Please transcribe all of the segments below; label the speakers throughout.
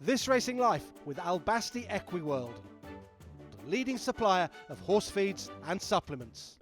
Speaker 1: This Racing Life with Albasti Equiworld, the leading supplier of horse feeds and supplements.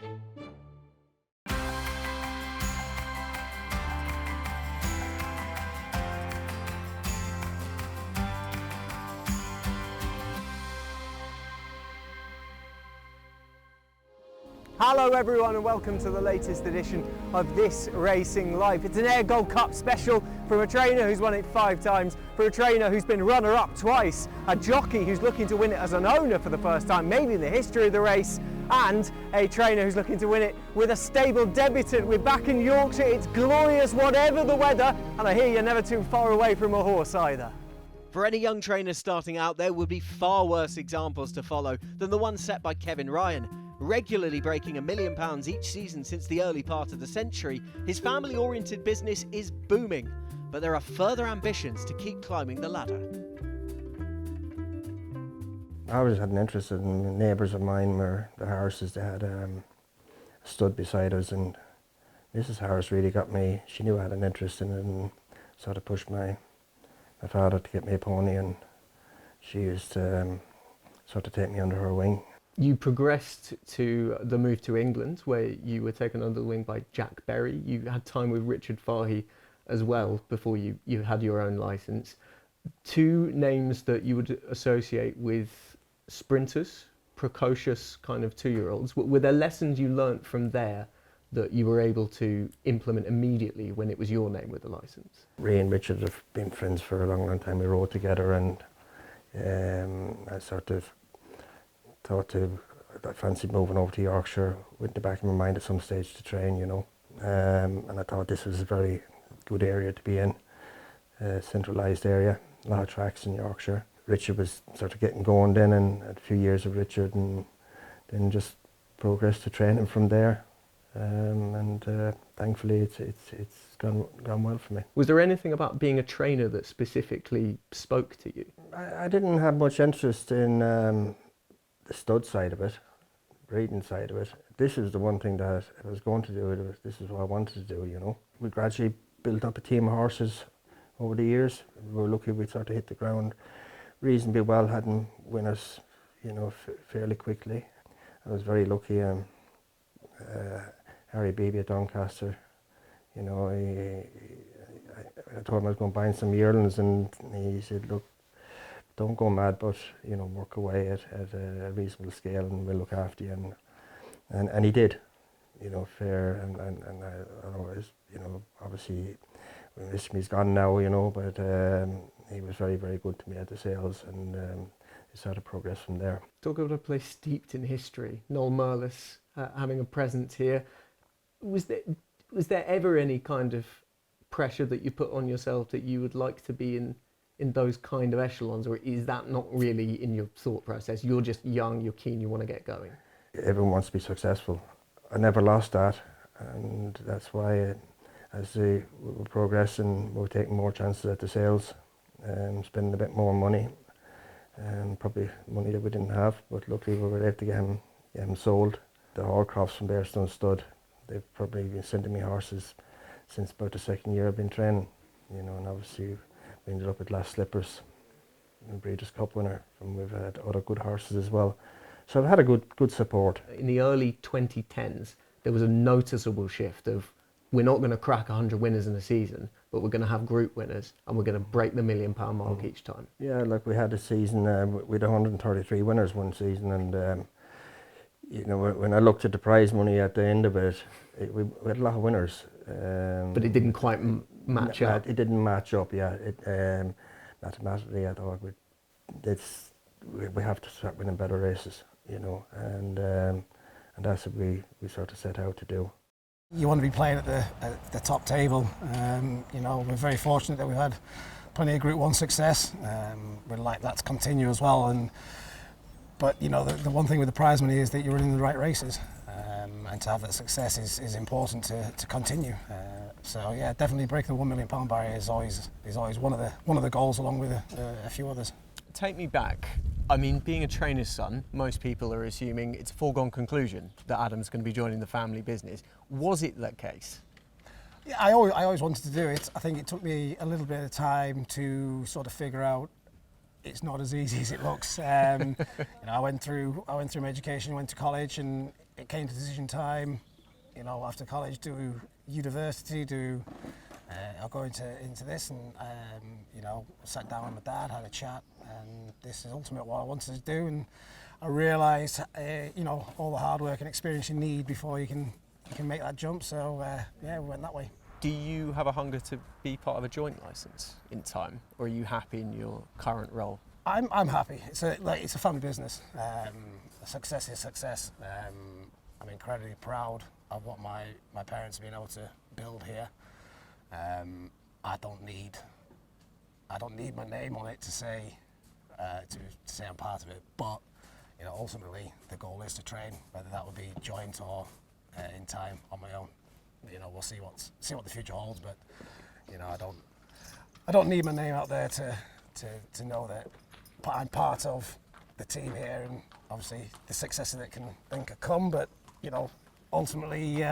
Speaker 2: Hello everyone and welcome to the latest edition of This Racing Life. It's an Ayr Gold Cup special from a trainer who's won it 5 times, for a trainer who's been runner-up twice, a jockey who's looking to win it as an owner for the first time, maybe in the history of the race, and a trainer who's looking to win it with a stable debutant. We're back in Yorkshire, it's glorious whatever the weather, and I hear you're never too far away from a horse either.
Speaker 3: For any young trainers starting out, there would be far worse examples to follow than the one set by Kevin Ryan. Regularly breaking £1 million each season since the early part of the century, his family-oriented business is booming, but there are further ambitions to keep climbing the ladder.
Speaker 4: I always had an interest in neighbours of mine where the horses, they had a stud beside us, and Mrs. Harris really got me. She knew I had an interest in it and sort of pushed my father to get me a pony, and she used to sort of take me under her wing.
Speaker 2: You progressed to the move to England, where you were taken under the wing by Jack Berry. You had time with Richard Fahey as well before you had your own licence. 2 names that you would associate with sprinters, precocious kind of 2-year-olds. Were there lessons you learnt from there that you were able to implement immediately when it was your name with the licence?
Speaker 4: Ray and Richard have been friends for a long, long time. We rode together, and I sort of I fancied moving over to Yorkshire, went in the back of my mind at some stage to train, you know. And I thought this was a very good area to be in, centralised area, a lot of tracks in Yorkshire. Richard was sort of getting going then, and had a few years of Richard, and then just progressed to training from there. Thankfully it's gone well for me.
Speaker 2: Was there anything about being a trainer that specifically spoke to you?
Speaker 4: I didn't have much interest in the stud side of it, breeding side of it. This is the one thing that if I was going to do, this is what I wanted to do, you know. We gradually built up a team of horses over the years. We were lucky we sort of hit the ground reasonably well, had them winners, you know, fairly quickly. I was very lucky. Harry Beebe at Doncaster, you know, I told him I was going to buy some yearlings, and he said, look, don't go mad, but you know, work away at a reasonable scale, and we'll look after you. And he did, you know, fair. And I always, you know, obviously, he's gone now, you know, but he was very, very good to me at the sales, and it sort of progressed from there.
Speaker 2: Talk about a place steeped in history. Noel Merlis having a presence here. Was there ever any kind of pressure that you put on yourself that you would like to be in those kind of echelons, or is that not really in your thought process? You're just young, you're keen, you want to get going.
Speaker 4: Everyone wants to be successful. I never lost that, and that's why as we were progressing, we were taking more chances at the sales, spending a bit more money, probably money that we didn't have, but luckily we were able to get him sold. The Hallcrofts from Bearstone Stud, they've probably been sending me horses since about the 2nd year I've been training, you know, and obviously we ended up with Last Slippers, and Breeders' Cup winner, and we've had other good horses as well. So I've had a good support.
Speaker 2: In the early 2010s, there was a noticeable shift of, we're not going to crack 100 winners in a season, but we're going to have group winners, and we're going to break the £1 million mark each time.
Speaker 4: Yeah, like we had a season, we had 133 winners one season, and you know, when I looked at the prize money at the end of it, we had a lot of winners.
Speaker 2: But it didn't quite match up.
Speaker 4: It didn't match up, yeah. Mathematically, I thought we have to start winning better races, you know, and that's what we sort of set out to do.
Speaker 5: You want to be playing at the top table. You know, we're very fortunate that we've had plenty of Group 1 success. We'd like that to continue as well. But you know, the one thing with the prize money is that you're running the right races, and to have that success is important to continue. So yeah, definitely breaking the £1 million barrier is always one of the goals, along with a few others.
Speaker 2: Take me back. I mean, being a trainer's son, most people are assuming it's a foregone conclusion that Adam's going to be joining the family business. Was it that case?
Speaker 5: Yeah, I always wanted to do it. I think it took me a little bit of time to sort of figure out it's not as easy as it looks. I went through my education, went to college, and it came to decision time. After college, do university, I'll go into this, and sat down with my dad, had a chat, and this is ultimately what I wanted to do. And I realised, all the hard work and experience you need before you can make that jump. So we went that way.
Speaker 2: Do you have a hunger to be part of a joint licence in time, or are you happy in your current role?
Speaker 5: I'm happy. It's a family business. Success is success. I'm incredibly proud of what my parents have been able to build here. I don't need my name on it to say I'm part of it. But ultimately the goal is to train, whether that would be joint or in time on my own. We'll see what the future holds. But I don't need my name out there to know that I'm part of the team here, and obviously the successes that can come. But ultimately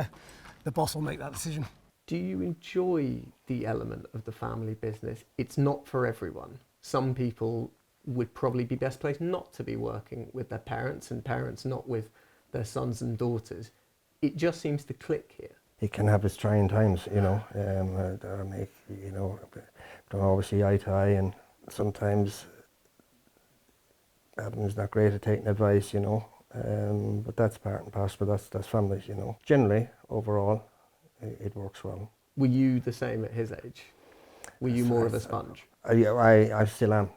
Speaker 5: the boss will make that decision.
Speaker 2: Do you enjoy the element of the family business? It's not for everyone. Some people would probably be best placed not to be working with their parents, and parents not with their sons and daughters. It just seems to click here.
Speaker 4: It can have its trying times, don't always see eye to eye, and sometimes Adam's not great at taking advice, but that's part and parcel, but that's families, Generally, overall, it works well.
Speaker 2: Were you the same at his age? Were you more of a sponge?
Speaker 4: I still am.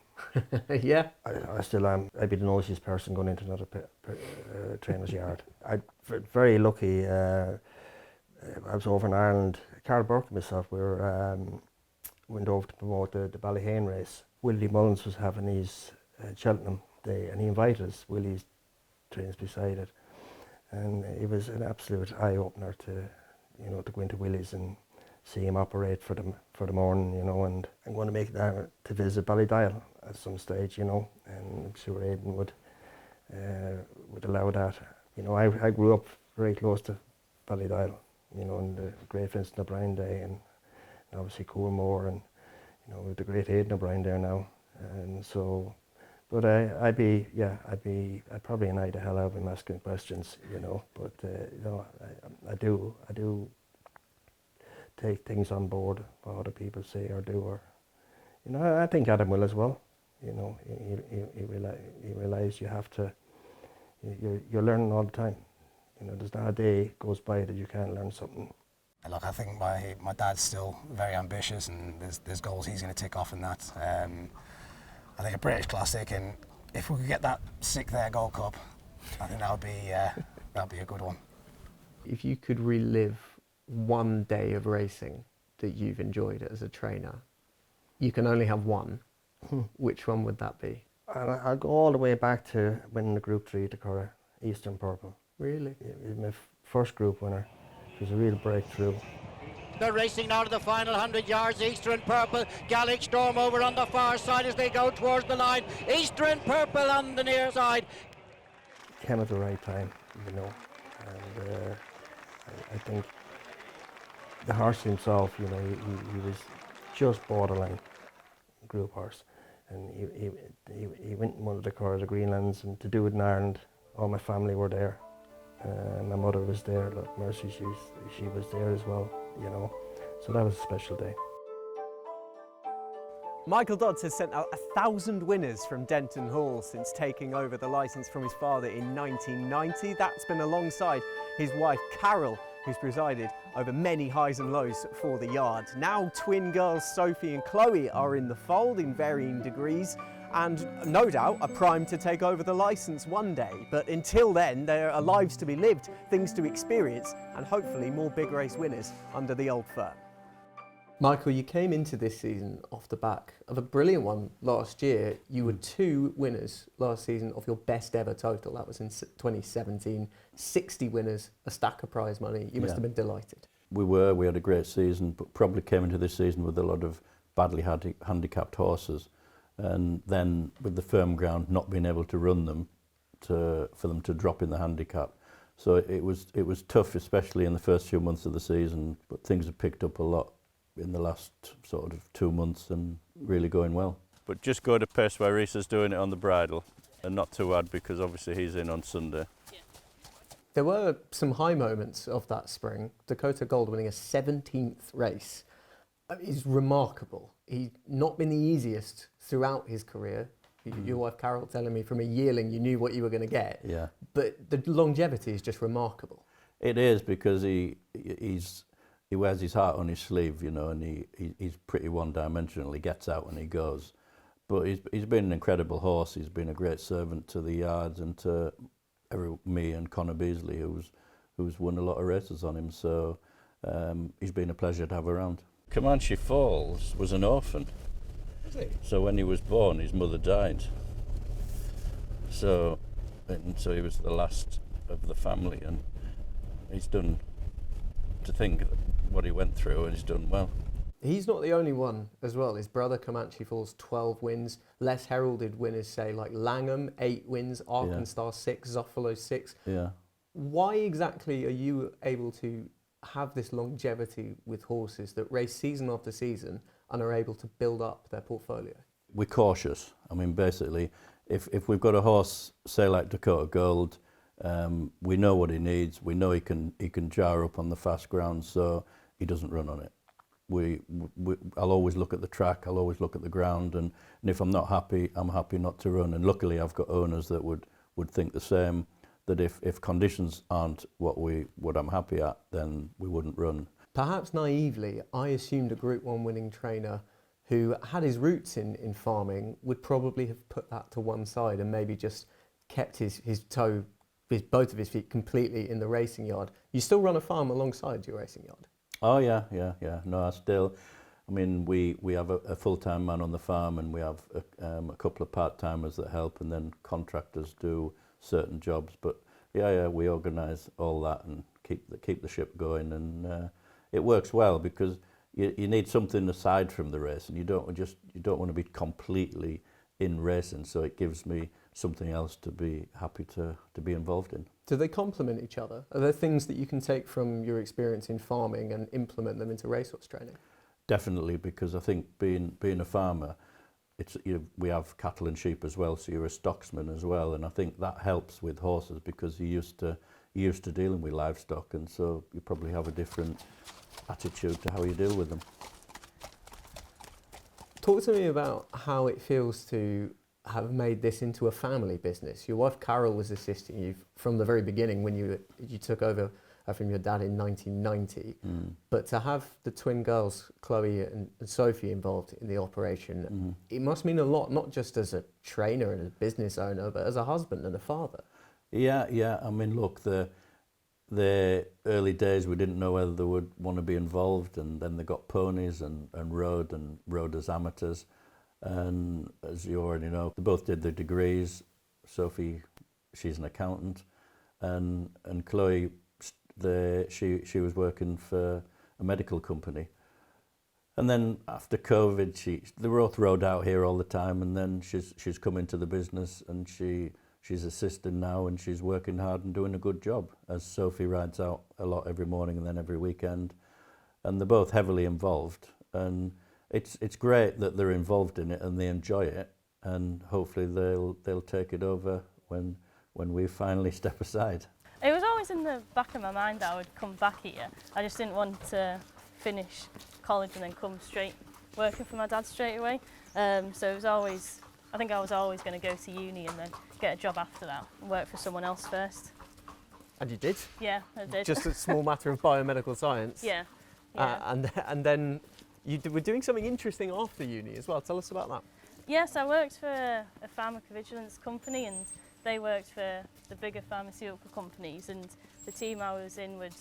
Speaker 2: Yeah?
Speaker 4: I still am. I'd be the noisiest person going into another trainer's yard. I'm very lucky. I was over in Ireland. Carole and myself, we went over to promote the Ballyhane race. Willie Mullins was having his Cheltenham day, and he invited us. Willie's trains beside it, and it was an absolute eye opener to go into Willie's and see him operate for the morning, and I'm going to make that to visit Ballydial at some stage, and I'm sure Aidan would allow that. I grew up very close to Ballydial, in the great Vincent O'Brien day, and obviously Coolmore, and with the great Aidan O'Brien there now, and so. But I'd probably annoy the hell out of him asking questions, But I do take things on board what other people say or do, or I think Adam will as well. He realize you have to. You're learning all the time. There's not a day goes by that you can't learn something.
Speaker 5: Look, I think my dad's still very ambitious, and there's goals he's going to tick off in that. I think a British Classic, and if we could get that 6th Ayr Gold Cup, I think that'd be a good one.
Speaker 2: If you could relive one day of racing that you've enjoyed as a trainer, you can only have one. Which one would that be?
Speaker 4: I'll go all the way back to winning the Group 3 at Curra, Eastern Purple.
Speaker 2: Really?
Speaker 4: It was my first group winner. It was a real breakthrough.
Speaker 6: They're racing now to the final 100 yards. Eastern Purple, Gaelic Storm over on the far side as they go towards the line. Eastern Purple on the near side.
Speaker 4: Came at the right time, and I think the horse himself, he was just borderline group horse, and he went in one of the Curra, the Greenlands, and to do it in Ireland, all my family were there. My mother was there. Look, Mercy, she was there as well. So that was a special day.
Speaker 3: Michael Dods has sent out 1,000 winners from Denton Hall since taking over the licence from his father in 1990. That's been alongside his wife Carole, who's presided over many highs and lows for the yard. Now twin girls Sophie and Chloe are in the fold in varying degrees, and no doubt are primed to take over the licence one day. But until then, there are lives to be lived, things to experience, and hopefully more big race winners under the old fur. Michael, you came into this season off the back of a brilliant one last year. You were 2 winners last season of your best ever total. That was in 2017. 60 winners, a stack of prize money. You must have been delighted.
Speaker 7: We had a great season, but probably came into this season with a lot of badly handicapped horses. And then with the firm ground, not being able to run them, for them to drop in the handicap. So it was tough, especially in the first few months of the season, but things have picked up a lot in the last sort of 2 months and really going well. But just go to pace where Reese's doing it on the bridle, and not too hard because obviously he's in on Sunday.
Speaker 2: There were some high moments of that spring. Dakota Gold winning a 17th race is remarkable. He's not been the easiest throughout his career. Your wife Carole telling me from a yearling you knew what you were going to get.
Speaker 7: Yeah.
Speaker 2: But the longevity is just remarkable.
Speaker 7: It is, because he wears his heart on his sleeve, you know, and he's pretty one-dimensional. He gets out when he goes. But he's been an incredible horse. He's been a great servant to the yards and to me and Connor Beasley, who's won a lot of races on him. So he's been a pleasure to have around. Comanche Falls was an orphan.
Speaker 2: Was he?
Speaker 7: So when he was born, his mother died. So he was the last of the family, and he's done, to think what he went through, and he's done well.
Speaker 2: He's not the only one as well. His brother Comanche Falls, 12 wins. Less heralded winners, say, like Langham, 8 wins, Arkansas 6, Zoffalo 6.
Speaker 7: Yeah.
Speaker 2: Why exactly are you able to have this longevity with horses that race season after season and are able to build up their portfolio?
Speaker 7: We're cautious. I mean, basically, if we've got a horse, say like Dakota Gold, we know what he needs. We know he can jar up on the fast ground, so he doesn't run on it. I'll always look at the track. I'll always look at the ground, and if I'm not happy, I'm happy not to run. And luckily, I've got owners that would think the same. That if conditions aren't what I'm happy at, then we wouldn't run.
Speaker 2: Perhaps naively, I assumed a Group 1 winning trainer who had his roots in farming would probably have put that to one side and maybe just kept both of his feet completely in the racing yard. You still run a farm alongside your racing yard?
Speaker 7: Oh yeah. No, I mean, we have a full-time man on the farm, and we have a couple of part-timers that help, and then contractors do certain jobs. But yeah, we organise all that and keep the ship going, and it works well because you need something aside from the race, and you don't want to be completely in racing. So it gives me something else to be happy to be involved in.
Speaker 2: Do they complement each other? Are there things that you can take from your experience in farming and implement them into racehorse training?
Speaker 7: Definitely, because I think being a farmer, we have cattle and sheep as well, so you're a stocksman as well, and I think that helps with horses because you're used to dealing with livestock, and so you probably have a different attitude to how you deal with them.
Speaker 2: Talk to me about how it feels to have made this into a family business. Your wife Carole was assisting you from the very beginning when you took over from your dad in 1990. But to have the twin girls, Chloe and Sophie, involved in the operation, it must mean a lot, not just as a trainer and a business owner, but as a husband and a father.
Speaker 7: Yeah. I mean, look, the early days we didn't know whether they would want to be involved, and then they got ponies and rode as amateurs. And as you already know, they both did their degrees. Sophie, she's an accountant, and Chloe, she was working for a medical company. And then after COVID, they both rode out here all the time, and then she's come into the business, and she's assisting now, and she's working hard and doing a good job, as Sophie rides out a lot every morning and then every weekend. And they're both heavily involved, and it's great that they're involved in it and they enjoy it, and hopefully they'll take it over when we finally step aside.
Speaker 8: It was always in the back of my mind that I would come back here. I just didn't want to finish college and then come straight working for my dad straight away. So it was always, I think I was always going to go to uni and then get a job after that and work for someone else first.
Speaker 2: And you did?
Speaker 8: Yeah, I did.
Speaker 2: Just a small matter of biomedical science.
Speaker 8: Yeah.
Speaker 2: And then you were doing something interesting after uni as well. Tell us about that.
Speaker 8: Yes, I worked for a pharmacovigilance company, and they worked for the bigger pharmaceutical companies, and the team I was in would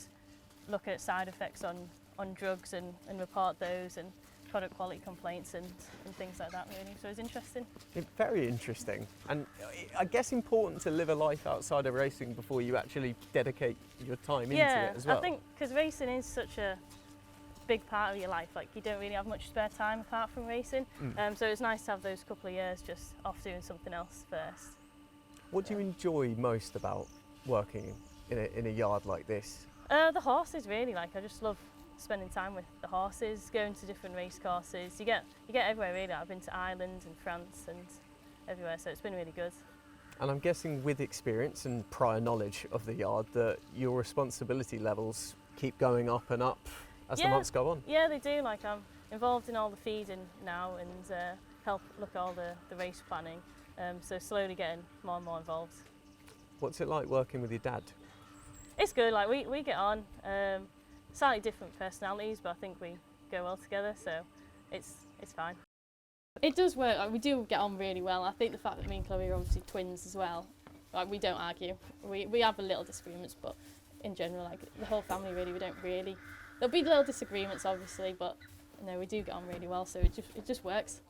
Speaker 8: look at side effects on drugs and report those, and product quality complaints and things like that, really. So it was interesting.
Speaker 2: It's very interesting, and I guess important to live a life outside of racing before you actually dedicate your time into it as well.
Speaker 8: I think because racing is such a big part of your life, like you don't really have much spare time apart from racing. So it's nice to have those couple of years just off doing something else first.
Speaker 2: What do you enjoy most about working in a yard like this?
Speaker 8: The horses, really. Like, I just love spending time with the horses, going to different race courses. You get everywhere really. I've been to Ireland and France and everywhere, so it's been really good.
Speaker 2: And I'm guessing with experience and prior knowledge of the yard that your responsibility levels keep going up and up as the months go on.
Speaker 8: Yeah, they do. Like, I'm involved in all the feeding now and help look at all the race planning, so slowly getting more and more involved.
Speaker 2: What's it like working with your dad?
Speaker 8: It's good. Like, we get on. Slightly different personalities, but I think we go well together, so it's fine. It does work. Like, we do get on really well. I think the fact that me and Chloe are obviously twins as well, like, we don't argue. We have a little disagreements, but in general, like, the whole family really, we don't really. There'll be little disagreements obviously, but no, we do get on really well, so it just works.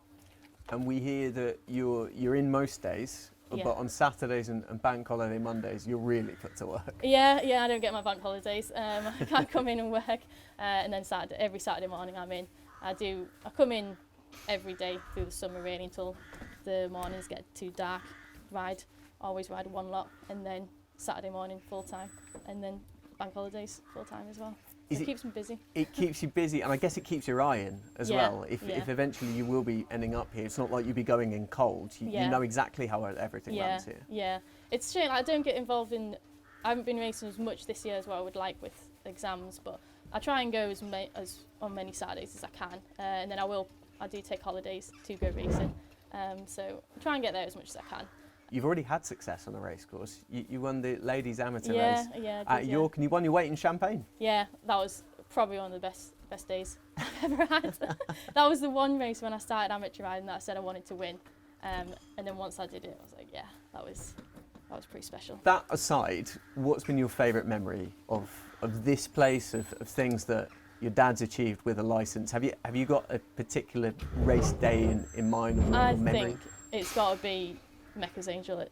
Speaker 2: And we hear that you're in most days, but on Saturdays and bank holiday Mondays, you're really put to work.
Speaker 8: Yeah, I don't get my bank holidays. I can't come in and work, and then every Saturday morning I'm in. I come in every day through the summer really until the mornings get too dark. Always ride one lot, and then Saturday morning full time, and then bank holidays full time as well. So it keeps me busy. It keeps
Speaker 2: you busy, and I guess it keeps your eye in as well. If eventually you will be ending up here, it's not like you'll be going in cold. You know exactly how everything runs here. Yeah,
Speaker 8: it's true. I don't get involved in. I haven't been racing as much this year as what I would like with exams, but I try and go as on many Saturdays as I can, and then I do take holidays to go racing. So I try and get there as much as I can.
Speaker 2: You've already had success on the racecourse. You won the ladies amateur race at
Speaker 8: did,
Speaker 2: York, and you won your weight in Champagne.
Speaker 8: Yeah, that was probably one of the best days I've ever had. That was the one race when I started amateur riding that I said I wanted to win, and then once I did it, I was like, yeah, that was pretty special.
Speaker 2: That aside, what's been your favourite memory of this place, of things that your dad's achieved with a licence? Have you got a particular race day in mind or memory?
Speaker 8: I think it's got to be Mecca's Angel at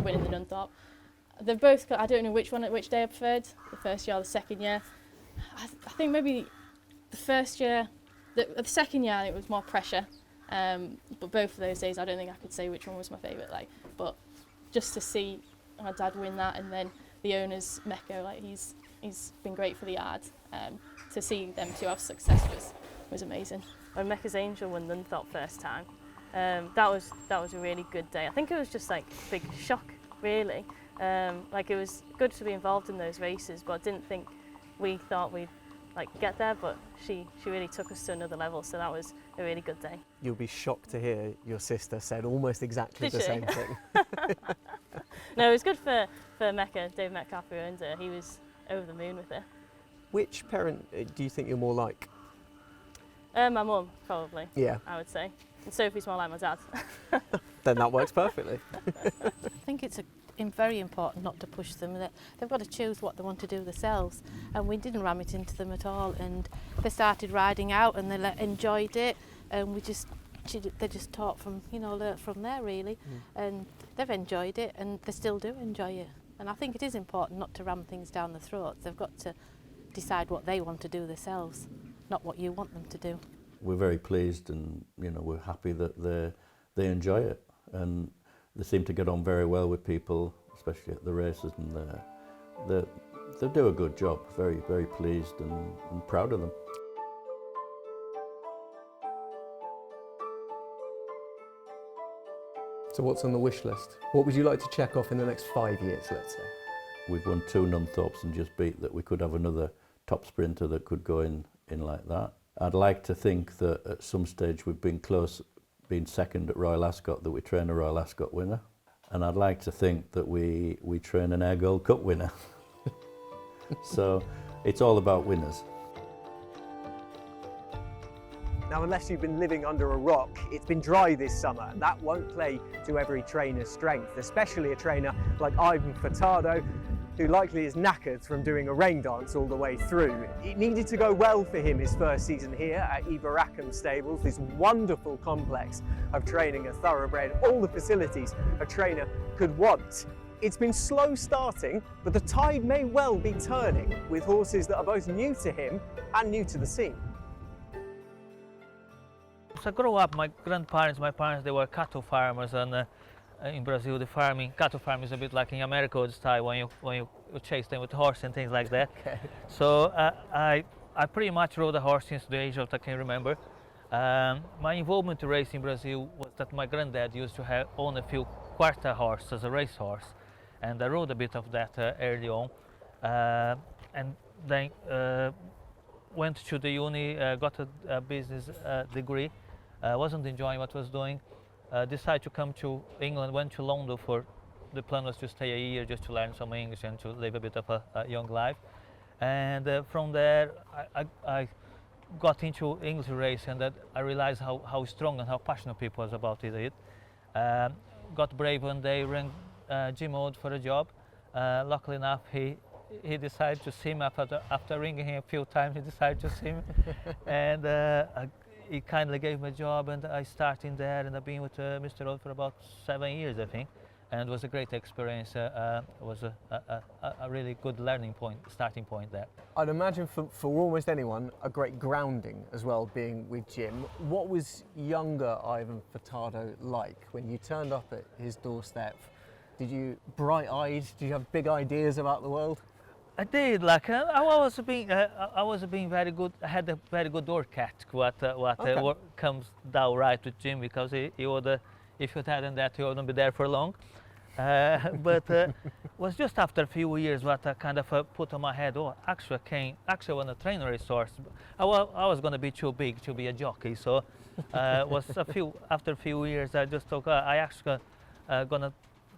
Speaker 8: winning the Nunthorpe. They're both. I don't know which day I preferred, the first year or the second year. I think maybe the first year, the second year it was more pressure. But both of those days, I don't think I could say which one was my favourite. Like, but just to see my dad win that, and then the owners, Mecca, like he's been great for the yard. To see them two have success was amazing. When Mecca's Angel won the Nunthorpe first time, that was a really good day. I think it was just like a big shock, really. Like, it was good to be involved in those races, but I didn't think we thought we'd like get there. But she really took us to another level, so that was a really good day.
Speaker 2: You'll be shocked to hear your sister said almost exactly the same thing.
Speaker 8: No, it was good for Mecca. Dave Metcalf, who owned her, he was over the moon with her.
Speaker 2: Which parent do you think you're more like?
Speaker 8: My mum, probably.
Speaker 2: Yeah.
Speaker 8: I would say. And Sophie's more like my dad.
Speaker 2: Then that works perfectly.
Speaker 9: I think it's very important not to push them. They've got to choose what they want to do themselves, and we didn't ram it into them at all. And they started riding out, and they enjoyed it, and they just taught from learnt from there really, and they've enjoyed it, and they still do enjoy it. And I think it is important not to ram things down their throats. They've got to decide what they want to do themselves, not what you want them to do.
Speaker 7: We're very pleased, and we're happy that they enjoy it, and they seem to get on very well with people, especially at the races, and they do a good job. Very, very pleased and proud of them.
Speaker 2: So what's on the wish list? What would you like to check off in the next 5 years, let's say?
Speaker 7: We've won 2 Nunthorpes and just beat that. We could have another top sprinter that could go in like that. I'd like to think that at some stage we've been close, being second at Royal Ascot, that we train a Royal Ascot winner. And I'd like to think that we train an Ayr Gold Cup winner. So it's all about winners.
Speaker 2: Now, unless you've been living under a rock, it's been dry this summer, and that won't play to every trainer's strength, especially a trainer like Ivan Furtado, who likely is knackered from doing a rain dance all the way through. It needed to go well for him his first season here at Eboracum Stables, this wonderful complex of training a thoroughbred, all the facilities a trainer could want. It's been slow starting, but the tide may well be turning with horses that are both new to him and new to the scene.
Speaker 10: So I grew up, my parents, they were cattle farmers, and in Brazil cattle farming is a bit like in America style when you chase them with horse and things like that. Okay. So I I pretty much rode a horse since the age of I can remember. My involvement in racing in Brazil was that my granddad used to own a few quarter horse as a racehorse, and I rode a bit of that early on, and then went to the uni, got a business degree. Wasn't enjoying what I was doing. Decided to come to England, went to London for, the plan was to stay a year just to learn some English and to live a bit of a young life. And from there I got into English racing, and that I realized how strong and how passionate people was about it. Got brave one day, rang Jim Ode for a job. Luckily enough, he decided to see me after ringing him a few times. He decided to see me, and he kindly gave me a job, and I started there, and I've been with Mr. Ode for about 7 years, I think, and it was a great experience. It was a really good starting point there.
Speaker 2: I'd imagine for almost anyone a great grounding as well, being with Jim. What was younger Ivan Furtado like when you turned up at his doorstep? Did you bright-eyed? Did you have big ideas about the world?
Speaker 10: I did. Like I was being very good. I had a very good work ethic. What comes down right with Jim, because he would, if you hadn't that, he wouldn't be there for long. But was just after a few years what I kind of put on my head. Oh, actually, I want to train a racehorse. I was going to be too big to be a jockey. So after a few years, I just thought I actually gonna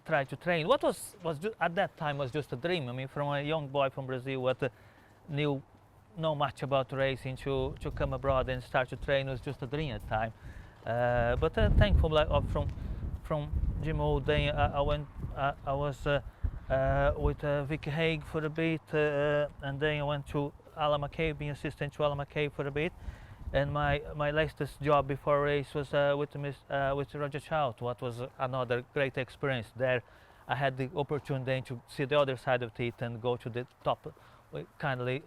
Speaker 10: try to train. What was at that time was just a dream. I mean, from a young boy from Brazil, what knew no much about racing, to come abroad and start to train was just a dream at the time. But thankful, like from Jim Ode, then I was with Vicky Haig for a bit, and then I went to Alan McCabe, being assistant to Alan McCabe for a bit. And my latest job before race was with Roger Chout, what was another great experience. There I had the opportunity to see the other side of it and go to the top. Luckily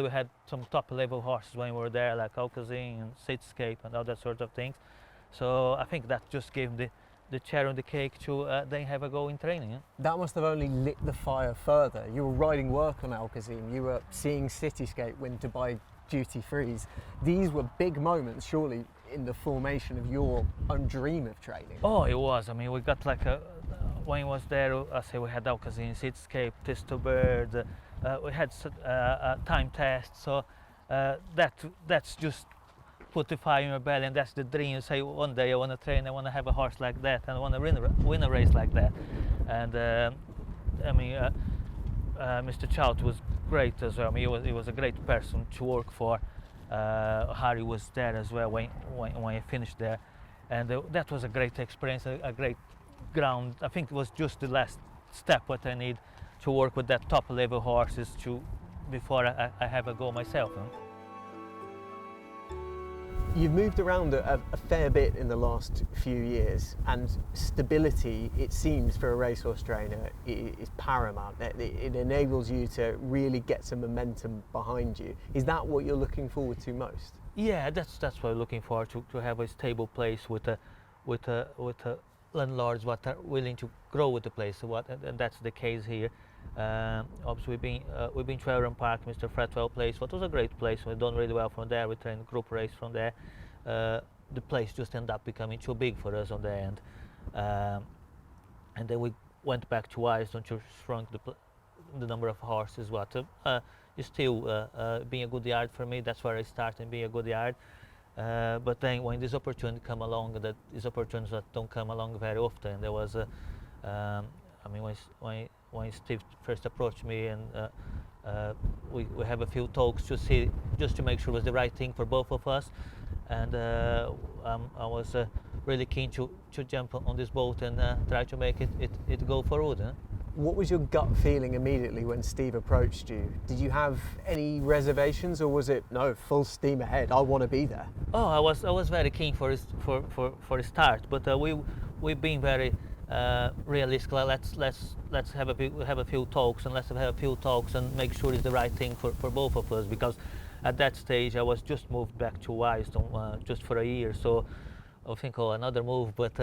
Speaker 10: we had some top level horses when we were there, like Alcazin and Cityscape and all that sort of things. So I think that just gave the cherry on the cake to then have a go in training. Yeah?
Speaker 2: That must have only lit the fire further. You were riding work on Alcazin, you were seeing Cityscape win Dubai duty frees. These were big moments, surely, in the formation of your own dream of training.
Speaker 10: Oh, it was. I mean, we got like when I was there, I say we had Alcazin, Cityscape, Test to Bird, we had time tests, so that's just put the fire in your belly, and that's the dream. You say, one day I want to train, I want to have a horse like that, and I want to win a race like that. And I mean, Mr. Chout was great as well. I mean, he was a great person to work for. Harry was there as well when I finished there, and that was a great experience, a great ground. I think it was just the last step what I need to work with that top level horses before I have a go myself. Huh?
Speaker 2: You've moved around a fair bit in the last few years, and stability, it seems, for a racehorse trainer is paramount. It enables you to really get some momentum behind you. Is that what you're looking forward to most?
Speaker 10: Yeah, that's what I'm looking for, to have a stable place with landlords what are willing to grow with the place. And that's the case here. Obviously, we've been to Ayr Park, Mr. Fretwell place. What was a great place. We've done really well from there. We trained group race from there. The place just ended up becoming too big for us on the end, and then we went back to Iceland to shrunk the number of horses. It's still being a good yard for me. That's where I started, being a good yard. But then when this opportunity come along, these opportunities that don't come along very often. There was I mean, when Steve first approached me, and we have a few talks just to make sure it was the right thing for both of us, and I was really keen to jump on this boat and try to make it go forward. Huh?
Speaker 2: What was your gut feeling immediately when Steve approached you? Did you have any reservations, or was it no, full steam ahead? I want to be there.
Speaker 10: Oh, I was very keen for a start, but we've been very realistic. Let's have a few talks, and and make sure it's the right thing for both of us, because at that stage I was just moved back to Iceland just for a year, so I think another move, but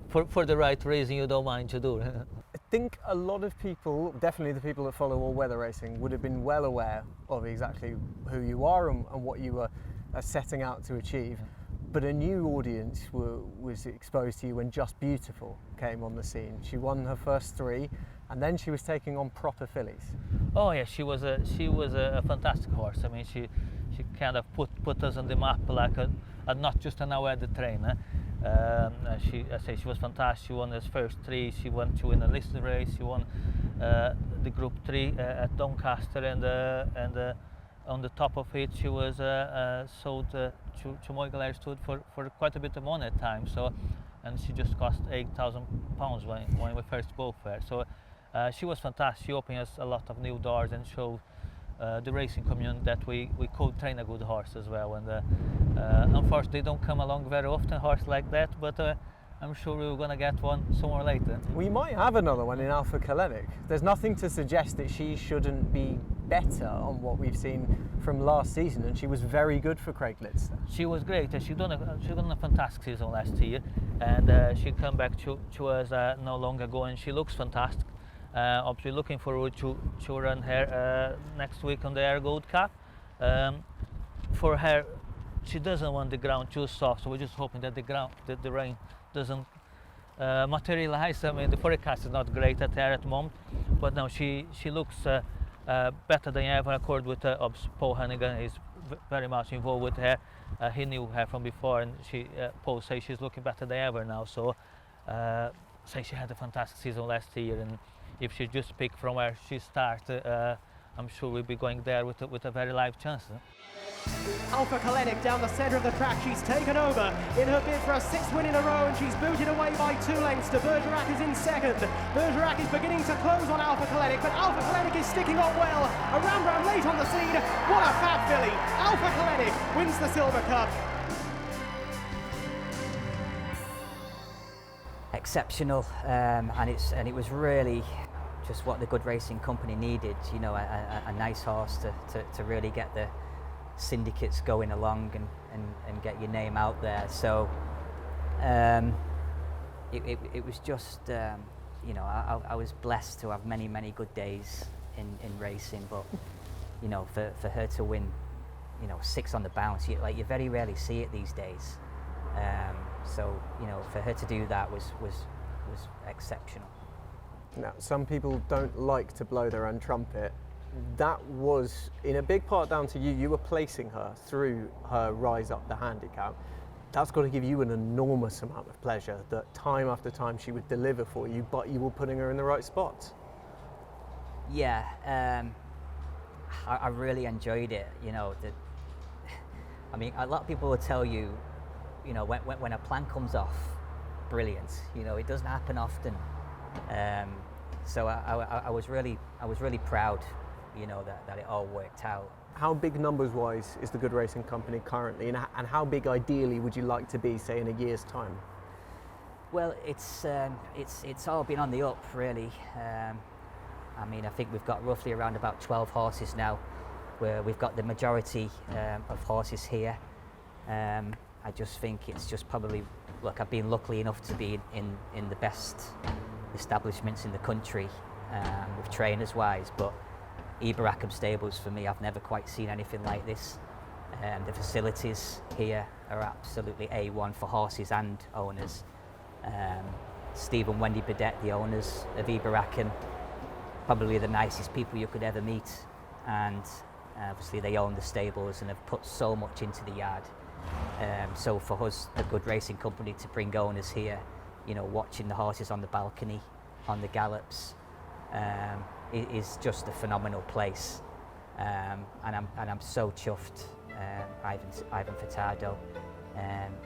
Speaker 10: for the right reason you don't mind to do.
Speaker 2: think a lot of people, definitely the people that follow all-weather racing, would have been well aware of exactly who you are and what you were setting out to achieve. But a new audience was exposed to you when Just Beautiful came on the scene. She won her first 3, and then she was taking on proper fillies.
Speaker 10: Oh yeah, she was a fantastic horse. I mean, she kind of put us on the map like a not just an awarded trainer. She was fantastic. She won his first 3. She went to win a listed race. She won the Group 3 at Doncaster, and on the top of it, she was sold to Michael Dods for quite a bit of money at times. So, and she just cost £8,000 when we first spoke her. So she was fantastic. She opened us a lot of new doors and showed the racing community that we could train a good horse as well. And unfortunately, they don't come along very often, horse like that. But I'm sure we're going to get one sooner or later.
Speaker 2: We might have another one in Alfa Kellenic. There's nothing to suggest that she shouldn't be better on what we've seen from last season, and she was very good for Craig Lidster.
Speaker 10: She was great. She done a fantastic season last year, and she come back to us not long ago, and she looks fantastic. Obviously looking forward to run her next week on the Ayr Gold Cup. For her, she doesn't want the ground too soft, so we're just hoping that the rain doesn't materialize. I mean, the forecast is not great at her at the moment, but now she looks better than ever. According with Paul Hanagan is very much involved with her. He knew her from before, and Paul says she's looking better than ever now. So say she had a fantastic season last year, and if she just pick from where she started, I'm sure we'll be going there with a very live chance.
Speaker 11: Alfa Kellenic down the centre of the track. She's taken over in her bid for a 6th win in a row, and she's booted away by 2 lengths to Bergerac, is in second. Bergerac is beginning to close on Alfa Kellenic, but Alfa Kellenic is sticking on well. A round late on the scene. What a fab filly! Alfa Kellenic wins the Silver Cup.
Speaker 12: Exceptional, and it was really just what the Good Racing Company needed. You know, a nice horse to really get the syndicates going along and get your name out there. So it was just you know, I was blessed to have many good days in racing, but you know, for her to win, you know, 6 on the bounce, you very rarely see it these days. So you know, for her to do that was exceptional.
Speaker 2: Now, some people don't like to blow their own trumpet. That was in a big part down to you. You were placing her through her rise up the handicap. That's got to give you an enormous amount of pleasure that time after time she would deliver for you, but you were putting her in the right spots.
Speaker 12: Yeah, I really enjoyed it. You know, I mean, a lot of people will tell you, you know, when a plan comes off, brilliant. You know, it doesn't happen often. So I was really proud, you know, that it all worked out.
Speaker 2: How big numbers-wise is the Good Racing Company currently, and how big ideally would you like to be, say, in a year's time?
Speaker 12: Well, it's all been on the up, really. I mean, I think we've got roughly around about 12 horses now, where we've got the majority of horses here. I just think it's just probably, look, I've been lucky enough to be in the best establishments in the country with trainers wise, but Eboracum Stables, for me, I've never quite seen anything like this. The facilities here are absolutely A1 for horses and owners. Steve and Wendy Burdett, the owners of Eboracum, probably the nicest people you could ever meet, and obviously they own the stables and have put so much into the yard. So for us, the Good Racing Company, to bring owners here, you know, watching the horses on the balcony, on the gallops, it is just a phenomenal place. And I'm so chuffed, Ivan Furtado.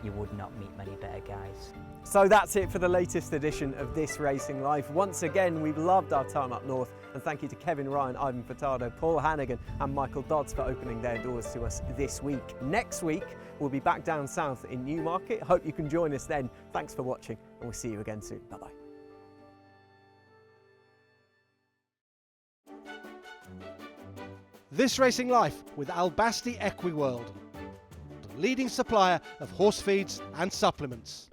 Speaker 12: You would not meet many better guys.
Speaker 2: So that's it for the latest edition of This Racing Life. Once again, we've loved our time up north, and thank you to Kevin Ryan, Ivan Furtado, Paul Hanagan and Michael Dods for opening their doors to us this week. Next week, we'll be back down south in Newmarket. Hope you can join us then. Thanks for watching, and we'll see you again soon. Bye-bye.
Speaker 1: This Racing Life with Albasti Equiworld, the leading supplier of horse feeds and supplements.